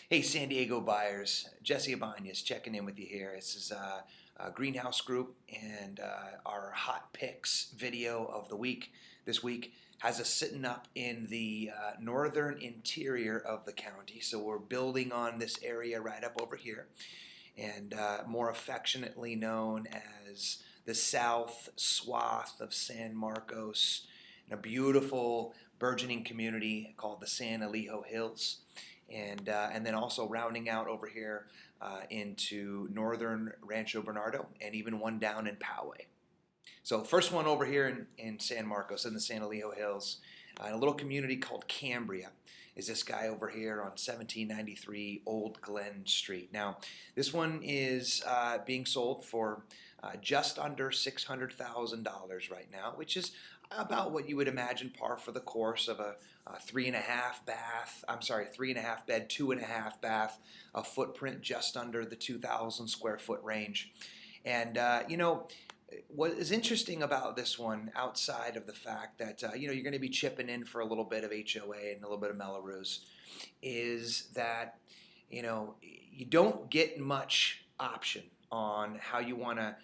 Hey, San Diego buyers, Jesse Abanias checking in with you here. This is a Greenhouse Group, and our hot picks video of the week this week has us sitting up in the northern interior of the county. So we're building on this area right up over here, and more affectionately known as the south swath of San Marcos, in a beautiful burgeoning community called the San Elijo Hills. And then also rounding out over here into northern Rancho Bernardo, and even one down in Poway. So first one over here in San Marcos in the San Elijo Hills, in a little community called Cambria, is this guy over here on 1793 Old Glen Street. Now, this one is being sold for just under $600,000 right now, which is about what you would imagine par for the course of a 3.5 bed, 2.5 bath, a footprint just under the 2,000 square foot range. And what is interesting about this one, outside of the fact that you're going to be chipping in for a little bit of HOA and a little bit of Melrose, is that you don't get much option on how you want to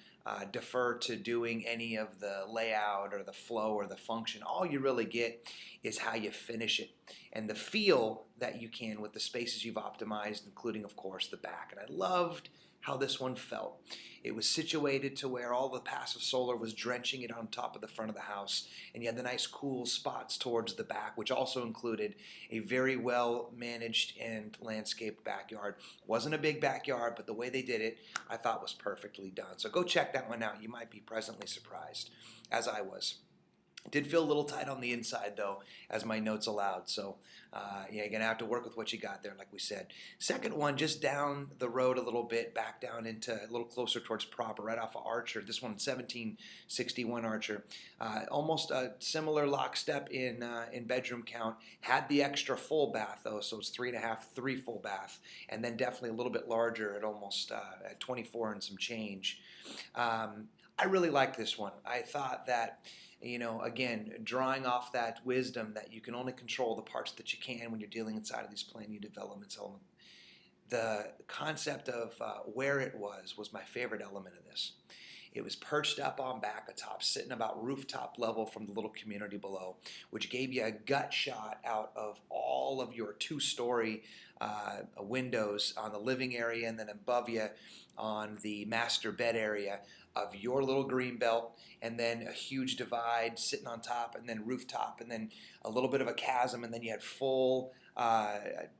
defer to doing any of the layout or the flow or the function. All you really get is how you finish it and the feel that you can with the spaces you've optimized, including, of course, the back. And I loved how this one felt. It was situated to where all the passive solar was drenching it on top of the front of the house, and you had the nice cool spots towards the back, which also included a very well managed and landscaped backyard. Wasn't a big backyard, but the way they did it I thought was perfectly done. So go check that one out. You might be pleasantly surprised, as I was. Did feel a little tight on the inside, though, as my notes allowed. So, you're going to have to work with what you got there, like we said. Second one, just down the road a little bit, back down into a little closer towards proper, right off of Archer. This one, 1761 Archer. Almost a similar lockstep in bedroom count. Had the extra full bath, though, so it's 3.5, 3 full bath. And then definitely a little bit larger at almost at 24 and some change. I really like this one. I thought that, again, drawing off that wisdom that you can only control the parts that you can when you're dealing inside of these plan new developments. The concept of where it was my favorite element of this. It was perched up on back atop, sitting about rooftop level from the little community below, which gave you a gut shot out of all of your two-story windows on the living area, and then above you on the master bed area of your little green belt, and then a huge divide sitting on top, and then rooftop, and then a little bit of a chasm, and then you had full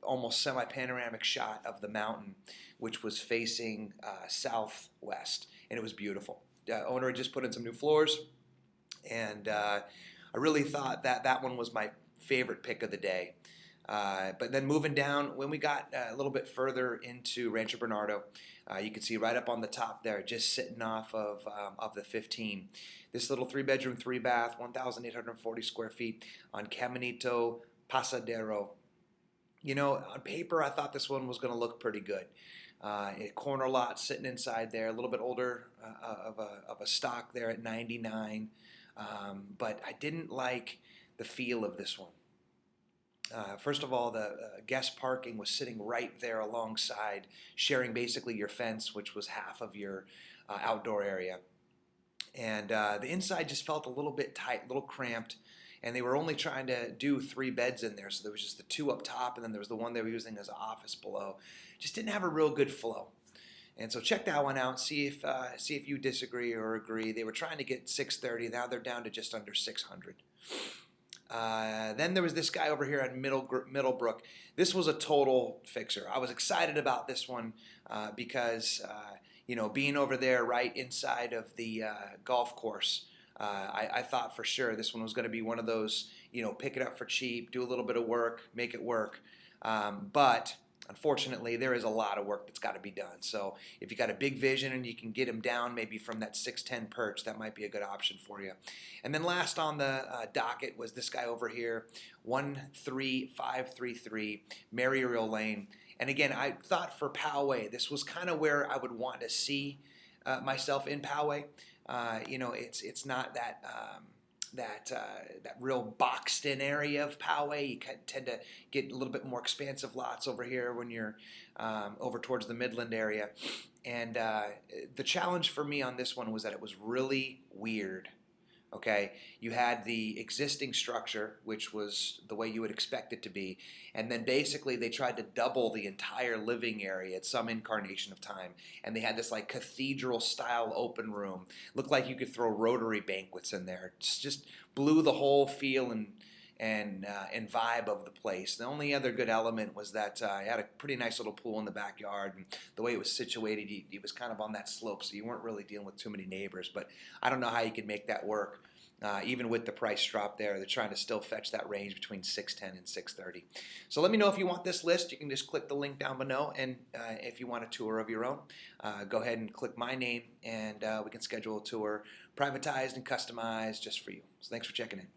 almost semi-panoramic shot of the mountain, which was facing southwest, and it was beautiful. Owner had just put in some new floors, and I really thought that that one was my favorite pick of the day. But then moving down, when we got a little bit further into Rancho Bernardo, you can see right up on the top there, just sitting off of the 15. This little 3-bedroom, 3-bath, 1,840 square feet on Caminito Pasadero. On paper, I thought this one was going to look pretty good. A corner lot sitting inside there, a little bit older of a stock there at 99. But I didn't like the feel of this one. First of all, the guest parking was sitting right there alongside, sharing basically your fence, which was half of your outdoor area. And the inside just felt a little bit tight, a little cramped, and they were only trying to do 3 beds in there. So there was just the 2 up top, and then there was the one they were using as an office below. Just didn't have a real good flow. And so check that one out. See if you disagree or agree. They were trying to get 630. Now they're down to just under 600. Then there was this guy over here on Middlebrook. This was a total fixer. I was excited about this one because, being over there right inside of the golf course, I thought for sure this one was going to be one of those, pick it up for cheap, do a little bit of work, make it work. But unfortunately, there is a lot of work that's got to be done. So if you got a big vision and you can get them down maybe from that 610 perch, that might be a good option for you. And then last on the docket was this guy over here, 13533 Marrierill Lane. And again, I thought for Poway, this was kind of where I would want to see myself in Poway. It's not that that real boxed in area of Poway. You tend to get a little bit more expansive lots over here when you're over towards the Midland area. And the challenge for me on this one was that it was really weird. Okay, you had the existing structure, which was the way you would expect it to be, and then basically they tried to double the entire living area at some incarnation of time, and they had this like cathedral style open room. Looked like you could throw Rotary banquets in there. Just blew the whole feel and vibe of the place. The only other good element was that it had a pretty nice little pool in the backyard, and the way it was situated, it was kind of on that slope, so you weren't really dealing with too many neighbors. But I don't know how you could make that work. Even with the price drop there, they're trying to still fetch that range between 610 and 630. So let me know if you want this list. You can just click the link down below, and if you want a tour of your own, go ahead and click my name, and we can schedule a tour, privatized and customized just for you. So thanks for checking in.